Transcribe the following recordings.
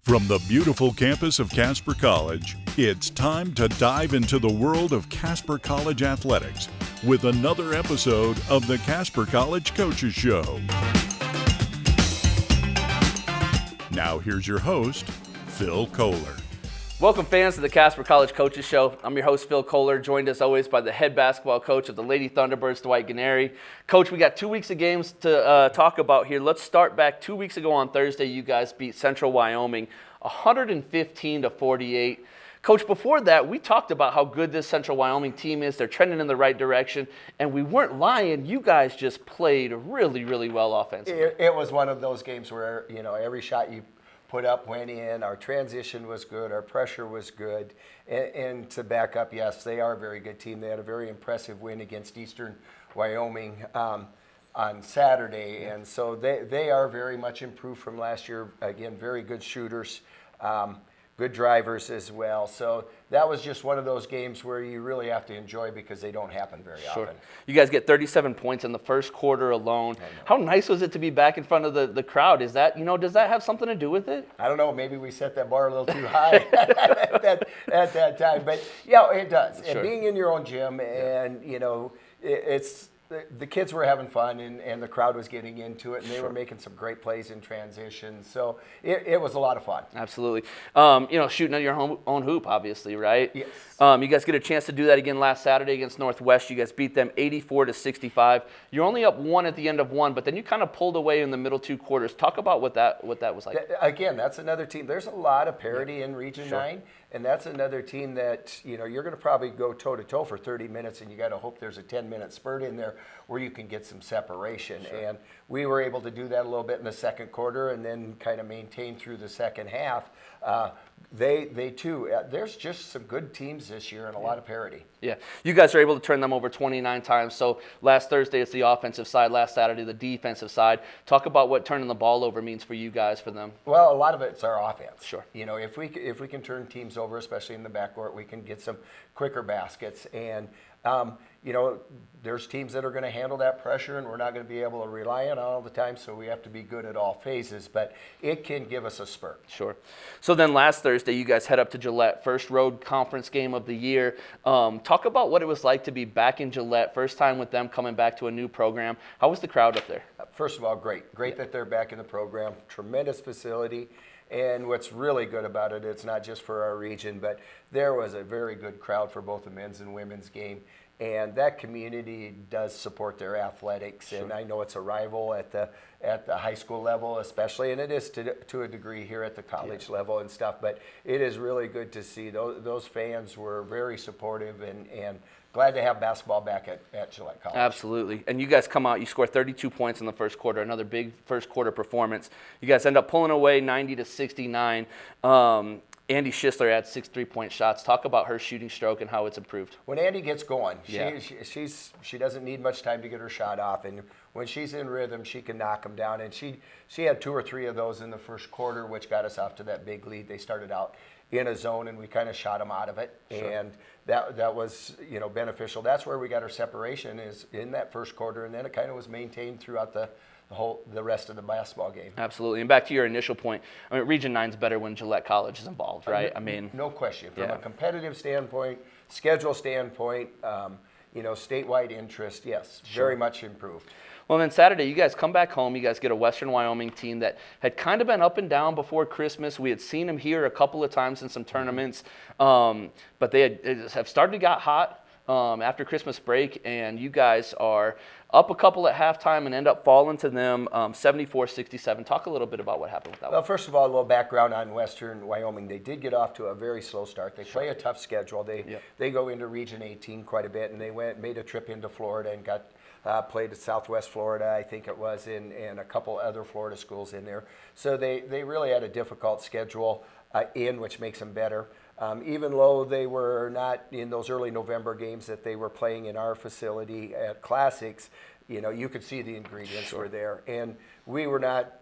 From the beautiful campus of Casper College, it's time to dive into the world of Casper College athletics with another episode of the Casper College Coaches Show. Now here's your host, Phil Kohler. Welcome fans to the Casper College Coaches Show. I'm your host, Phil Kohler, joined as always by the head basketball coach of the Lady Thunderbirds, Dwight Gennari. Coach, we got 2 weeks of games to talk about here. Let's start back 2 weeks ago on Thursday. You guys beat Central Wyoming 115-48. Coach, before that, we talked about how good this Central Wyoming team is. They're trending in the right direction, and we weren't lying. You guys just played really, really well offensively. It was one of those games where, every shot you put up went in. Our transition was good. Our pressure was good. And to back up, yes, they are a very good team. They had a very impressive win against Eastern Wyoming on Saturday. And so they are very much improved from last year. Again, very good shooters, good drivers as well. So that was just one of those games where you really have to enjoy because they don't happen very often. You guys get 37 points in the first quarter alone. How nice was it to be back in front of the crowd? Is that, does that have something to do with it? I don't know. Maybe we set that bar a little too high at that time. But, yeah, it does. Sure. And being in your own gym and, it's – the kids were having fun and the crowd was getting into it, and they were making some great plays in transition. So it was a lot of fun. Absolutely. Shooting at your own hoop, obviously, right? Yes. You guys get a chance to do that again last Saturday against Northwest. You guys beat them 84-65. You're only up one at the end of one, but then you kind of pulled away in the middle two quarters. Talk about what that was like. Again, that's another team. There's a lot of parity in Region 9. And that's another team that, you're going to probably go toe-to-toe for 30 minutes, and you got to hope there's a 10-minute spurt in there where you can get some separation. Sure. And we were able to do that a little bit in the second quarter and then kind of maintain through the second half. They too, there's just some good teams this year and a lot of parity. Yeah, you guys are able to turn them over 29 times. So last Thursday it's the offensive side, last Saturday the defensive side. Talk about what turning the ball over means for you guys, for them. Well, a lot of it's our offense. Sure. If we can turn teams over, especially in the backcourt, we can get some quicker baskets. And there's teams that are going to handle that pressure, and we're not going to be able to rely on it all the time, so we have to be good at all phases. But it can give us a spurt. Sure. So then last Thursday, you guys head up to Gillette, first road conference game of the year. Talk about what it was like to be back in Gillette, first time with them coming back to a new program. How was the crowd up there? First of all, great. Great that they're back in the program. Tremendous facility. And what's really good about it, it's not just for our region, but there was a very good crowd for both the men's and women's game. And that community does support their athletics. Sure. And I know it's a rival at the high school level especially, and it is to a degree here at the college level and stuff. But it is really good to see. Those fans were very supportive and glad to have basketball back at Gillette College. Absolutely. And you guys come out, you score 32 points in the first quarter, another big first quarter performance. You guys end up pulling away 90-69. Andy Schisler had 6 3-point shots. Talk about her shooting stroke and how it's improved. When Andy gets going, she doesn't need much time to get her shot off, and when she's in rhythm, she can knock them down. And she had 2 or 3 of those in the first quarter, which got us off to that big lead. They started out in a zone, and we kind of shot them out of it, and that was beneficial. That's where we got our separation is in that first quarter, and then it kind of was maintained throughout the rest of the basketball game. Absolutely. And back to your initial point, Region 9's better when Gillette College is involved, right? No question. From a competitive standpoint, schedule standpoint, statewide interest, yes, very much improved. Well, then Saturday, you guys come back home. You guys get a Western Wyoming team that had kind of been up and down before Christmas. We had seen them here a couple of times in some tournaments, but they have started to get hot after Christmas break, and you guys are up a couple at halftime and end up falling to them 74-67. Talk a little bit about what happened with that one. Well, first of all, a little background on Western Wyoming. They did get off to a very slow start. They play a tough schedule. They go into Region 18 quite a bit, and they made a trip into Florida and played at Southwest Florida, I think it was, and a couple other Florida schools in there. So they really had a difficult schedule which makes them better. Even though they were not in those early November games that they were playing in our facility at Classics, you could see the ingredients were there. And we were not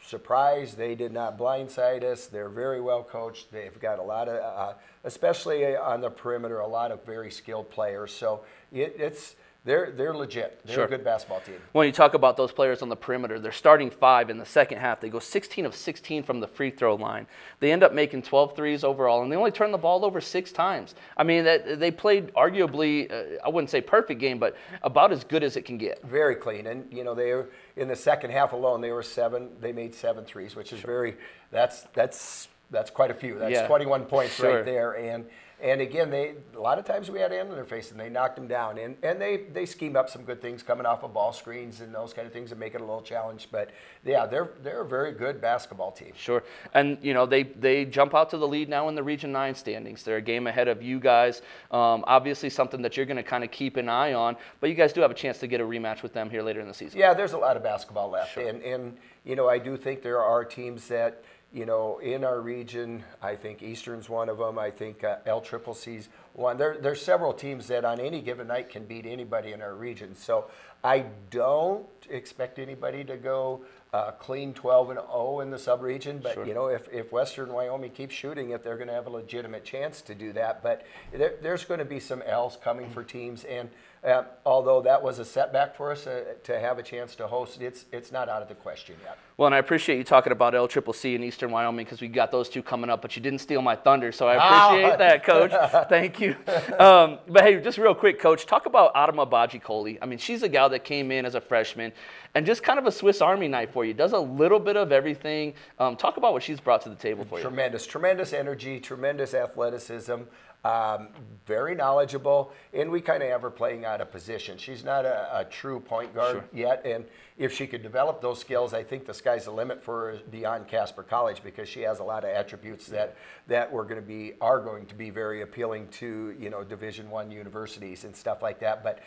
surprised. They did not blindside us. They're very well coached. They've got a lot of, especially on the perimeter, a lot of very skilled players. So it's they're legit. They're a good basketball team. When you talk about those players on the perimeter, they're starting 5 in the second half. They go 16 of 16 from the free throw line. They end up making 12 threes overall, and they only turn the ball over 6 times. I mean, they played arguably, I wouldn't say perfect game, but about as good as it can get. Very clean. And, you know, they were in the second half alone, they made 7 threes, which is that's quite a few. That's 21 points right there. And again, a lot of times we had end in their face, and they knocked them down. And they schemed up some good things coming off of ball screens and those kind of things and make it a little challenge. But yeah, they're a very good basketball team. Sure. And you know, they jump out to the lead now in the Region 9 standings. They're a game ahead of you guys. Obviously something that you're going to kind of keep an eye on. But you guys do have a chance to get a rematch with them here later in the season. Yeah, there's a lot of basketball left. Sure. And you know, I do think there are teams that, you know, in our region, I think Eastern's one of them. I think LCCC's one. There's several teams that on any given night can beat anybody in our region. So I don't expect anybody to go clean 12-0 in the sub-region. But, you know, if Western Wyoming keeps shooting it, they're going to have a legitimate chance to do that. But there's going to be some L's coming for teams. And although that was a setback for us to have a chance to host, it's not out of the question yet. Well, and I appreciate you talking about LCCC and Eastern Wyoming because we got those two coming up, but you didn't steal my thunder, so I appreciate that, Coach. Thank you. But hey, just real quick, Coach, talk about Adama Bajikoli. I mean, she's a gal that came in as a freshman and just kind of a Swiss Army knife for you. Does a little bit of everything. Talk about what she's brought to the table for you. Tremendous energy, tremendous athleticism. Very knowledgeable, and we kind of have her playing out of position. She's not a true point guard yet, and if she could develop those skills, I think the sky's the limit for her beyond Casper College because she has a lot of attributes that are going to be very appealing to, you know, Division I universities and stuff like that. But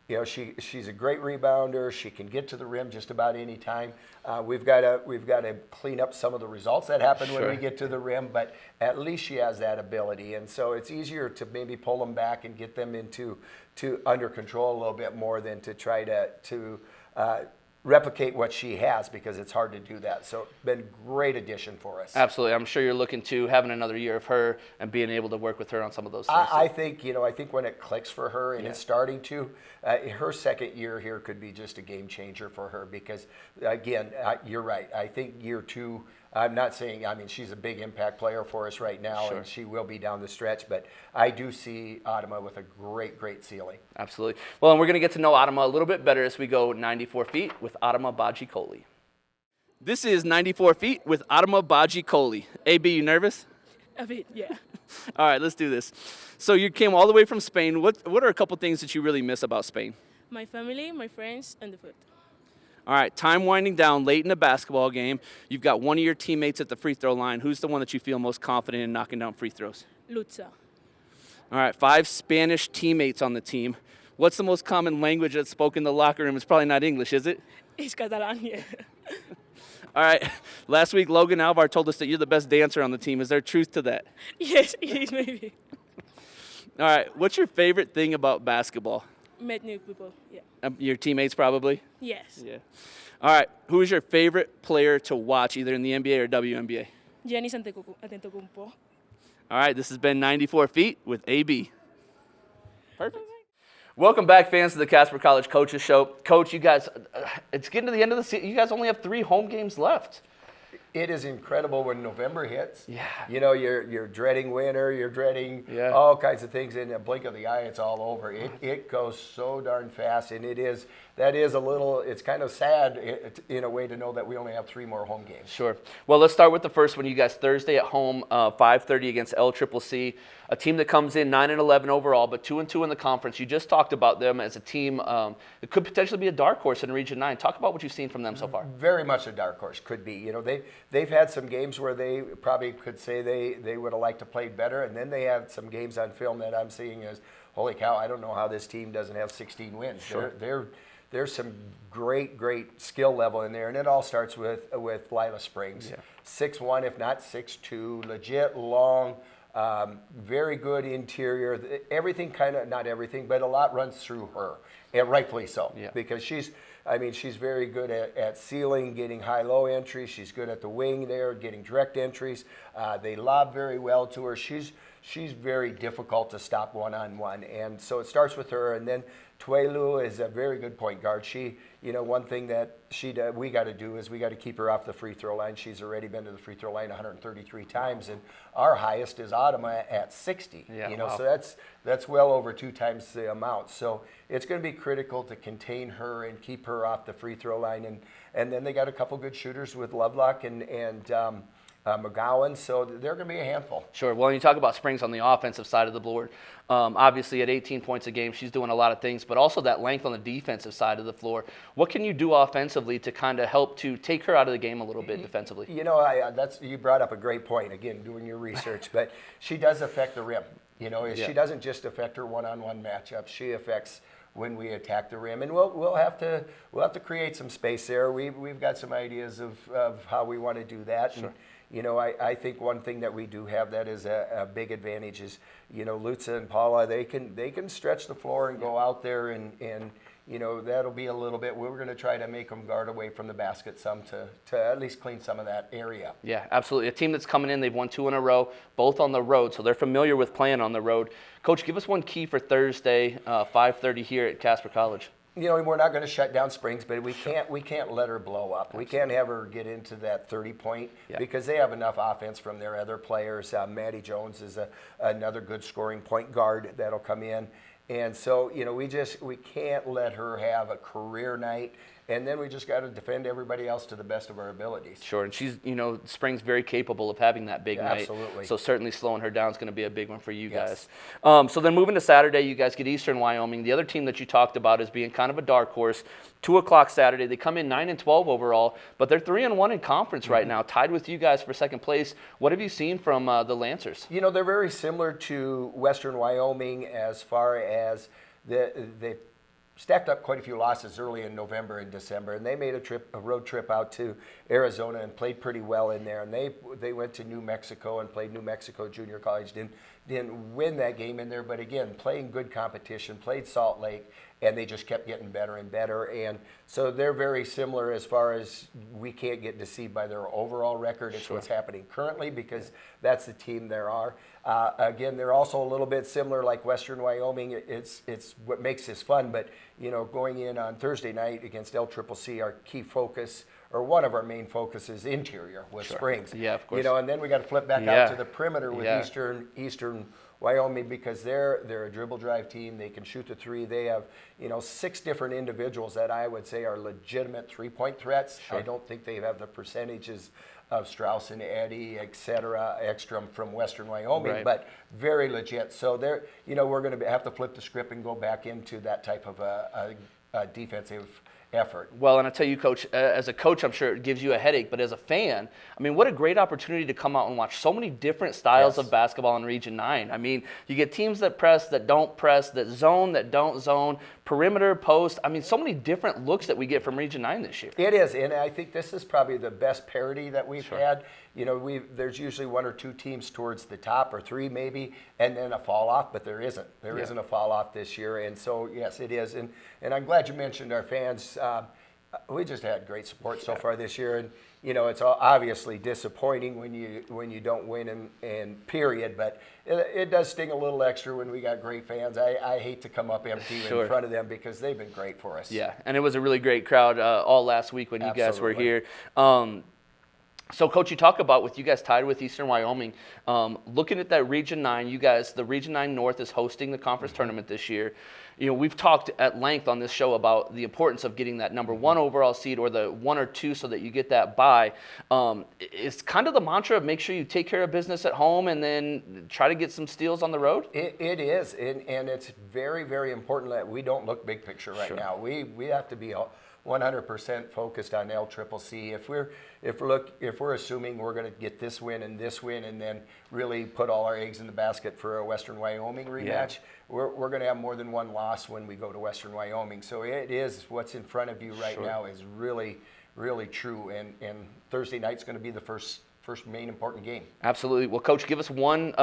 you know, she's a great rebounder. She can get to the rim just about any time. We've got to clean up some of the results that happen when we get to the rim, but at least she has that ability, and so it's easier to maybe pull them back and get them into under control a little bit more than to try to replicate what she has because it's hard to do that. So it's been a great addition for us. Absolutely. I'm sure you're looking to having another year of her and being able to work with her on some of those things. I think when it clicks for her and it's starting to, her second year here could be just a game changer for her because, again, you're right. I think year 2, I'm not saying, I mean, she's a big impact player for us right now, and she will be down the stretch, but I do see Adama with a great ceiling. Absolutely. Well, and we're going to get to know Adama a little bit better as we go 94 feet with Adama Bajikoli. This is 94 feet with Adama Bajikoli. AB, you nervous? A bit, yeah. All right, let's do this. So you came all the way from Spain. What are a couple things that you really miss about Spain? My family, my friends, and the food. All right, time winding down late in the basketball game. You've got one of your teammates at the free throw line. Who's the one that you feel most confident in knocking down free throws? Lutza. All right, 5 Spanish teammates on the team. What's the most common language that's spoken in the locker room? It's probably not English, is it? It's Catalan, yeah. All right, last week Logan Alvar told us that you're the best dancer on the team. Is there truth to that? Yes, it is maybe. All right, what's your favorite thing about basketball? Met new people, yeah. Your teammates probably? Yes. Yeah. All right, who is your favorite player to watch either in the NBA or WNBA? Giannis Antetokounmpo. All right, this has been 94 Feet with AB. Perfect. Welcome back, fans, to the Casper College Coaches Show. Coach, you guys, it's getting to the end of the season. You guys only have 3 home games left. It is incredible when November hits. Yeah. You know, you're dreading winter, you're dreading all kinds of things. In a blink of the eye, it's all over. It goes so darn fast, and it's kind of sad in a way to know that we only have 3 more home games. Sure. Well, let's start with the first one. You guys Thursday at home, 5:30 against LCCC, a team that comes in 9-11 overall, but 2-2 in the conference. You just talked about them as a team that could potentially be a dark horse in Region 9. Talk about what you've seen from them so far. Very much a dark horse, could be. You know, they've had some games where they probably could say they would have liked to play better, and then they have some games on film that I'm seeing as, holy cow, I don't know how this team doesn't have 16 wins. Sure. There's some great skill level in there, and it all starts with Lila Springs. 6'1", if not 6'2", legit long, very good interior. Everything not everything, but a lot runs through her, and rightfully so, because she's very good at sealing, getting high-low entries. She's good at the wing there, getting direct entries. They lob very well to her. She's very difficult to stop one-on-one, and so it starts with her, and then Tuelu is a very good point guard. She, one thing that we got to do is we got to keep her off the free throw line. She's already been to the free throw line 133 times, and our highest is Autumn at 60. Yeah, wow. So that's well over 2 times the amount. So it's going to be critical to contain her and keep her off the free throw line. And then they got a couple good shooters with Lovelock and McGowan, so they're going to be a handful. Sure. Well, you talk about Springs on the offensive side of the board. Obviously, at 18 points a game, she's doing a lot of things, but also that length on the defensive side of the floor. What can you do offensively to kind of help to take her out of the game a little bit defensively? You brought up a great point, again, doing your research, but she does affect the rim. She doesn't just affect her one-on-one matchups. She affects when we attack the rim, and we'll have to create some space there. We've got some ideas of how we want to do that. Sure. And, I think one thing that we do have that is a big advantage is, Lutza and Paula, they can stretch the floor and go out there and that'll be a little bit, we're going to try to make them guard away from the basket some to at least clean some of that area. Yeah, absolutely. A team that's coming in, they've won 2 in a row, both on the road, so they're familiar with playing on the road. Coach, give us one key for Thursday, 5:30 here at Casper College. We're not going to shut down Springs, but we can't let her blow up. Absolutely. We can't have her get into that 30-point because they have enough offense from their other players. Maddie Jones is another good scoring point guard that'll come in. And so, we can't let her have a career night. And then we just got to defend everybody else to the best of our abilities. Sure, and she's, Spring's very capable of having that big night. Absolutely. So certainly slowing her down is going to be a big one for you guys. So then moving to Saturday, you guys get Eastern Wyoming. The other team that you talked about is being kind of a dark horse. 2 o'clock Saturday. They come in 9-12 overall, but they're 3-1 in conference right now, tied with you guys for second place. What have you seen from the Lancers? They're very similar to Western Wyoming as far as they stacked up quite a few losses early in November and December, and they made a road trip out to Arizona and played pretty well in there. And they went to New Mexico and played New Mexico Junior College. Didn't win that game in there, but again, playing good competition, played Salt Lake, and they just kept getting better and better. And so they're very similar as far as we can't get deceived by their overall record. It's what's happening currently because that's the team there are. Again, they're also a little bit similar like Western Wyoming. It's what makes this fun, but going in on Thursday night against LCCC, our key focus, or one of our main focuses, interior with Springs. Yeah, of course. And then we got to flip back out to the perimeter with Eastern Wyoming because they're a dribble drive team. They can shoot the 3. They have 6 different individuals that I would say are legitimate 3-point threats. Sure. I don't think they have the percentages of Strauss and Eddy, et cetera, Ekstrom from Western Wyoming, but very legit. So we're going to have to flip the script and go back into that type of a defensive effort. Well, and I tell you, Coach, as a coach, I'm sure it gives you a headache, but as a fan, I mean, what a great opportunity to come out and watch so many different styles of basketball in Region 9. I mean, you get teams that press, that don't press, that zone, that don't zone, perimeter, post. I mean, so many different looks that we get from Region 9 this year. It is, and I think this is probably the best parity that we've had. There's usually 1 or 2 teams towards the top, or 3 maybe, and then a fall off, but there isn't. There isn't a fall off this year, and so yes, it is. And I'm glad you mentioned our fans. We just had great support so far this year, and it's obviously disappointing when you don't win and period, but it does sting a little extra when we got great fans. I hate to come up empty in front of them because they've been great for us. Yeah, and it was a really great crowd all last week when you guys were here. So, Coach, you talk about with you guys tied with Eastern Wyoming, looking at that Region 9, you guys, the Region 9 North is hosting the conference tournament this year. We've talked at length on this show about the importance of getting that number 1 overall seed or the 1 or 2 so that you get that bye. It's kind of the mantra of make sure you take care of business at home and then try to get some steals on the road. It is, and it's very, very important that we don't look big picture right now. We have to be 100% focused on LCCC. If we're assuming we're going to get this win and then really put all our eggs in the basket for a Western Wyoming rematch, we're going to have more than 1 loss when we go to Western Wyoming. So it is what's in front of you right now is really, really true. And Thursday night's going to be the first first main important game. Absolutely. Well, Coach, give us one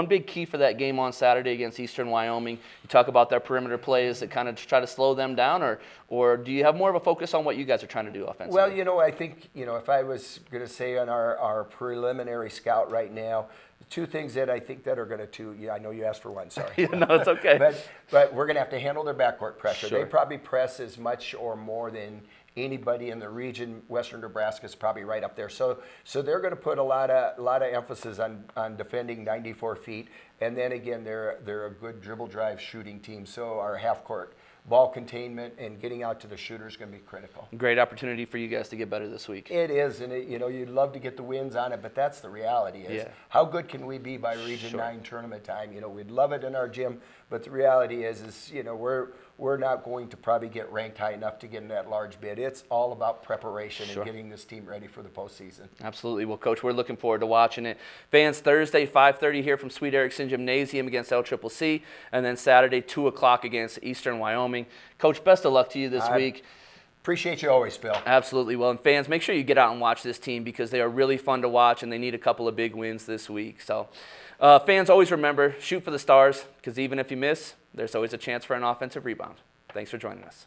big key for that game on Saturday against Eastern Wyoming. You talk about their perimeter plays that kind of try to slow them down, or do you have more of a focus on what you guys are trying to do offensively? Well, I think, if I was going to say on our preliminary scout right now, the two things that I think that are going to, I know you asked for one, sorry. No, it's okay. But we're going to have to handle their backcourt pressure. Sure. They probably press as much or more than anybody in the region. Western Nebraska is probably right up there. So they're going to put a lot of emphasis on defending 94 feet. And then again, they're a good dribble drive shooting team. So our half court ball containment and getting out to the shooter is going to be critical. Great opportunity for you guys to get better this week. It is, and you'd love to get the wins on it, but that's the reality is how good can we be by Region 9 tournament time? We'd love it in our gym, but the reality is we're not going to probably get ranked high enough to get in that large bid. It's all about preparation and getting this team ready for the postseason. Absolutely. Well, Coach, we're looking forward to watching it. Fans, Thursday, 5:30 here from Sweet Erickson Gymnasium against LCCC, and then Saturday, 2 o'clock against Eastern Wyoming. Coach, best of luck to you this week. Appreciate you always, Bill. Absolutely. Well, and fans, make sure you get out and watch this team because they are really fun to watch, and they need a couple of big wins this week. So, fans, always remember, shoot for the stars, because even if you miss, there's always a chance for an offensive rebound. Thanks for joining us.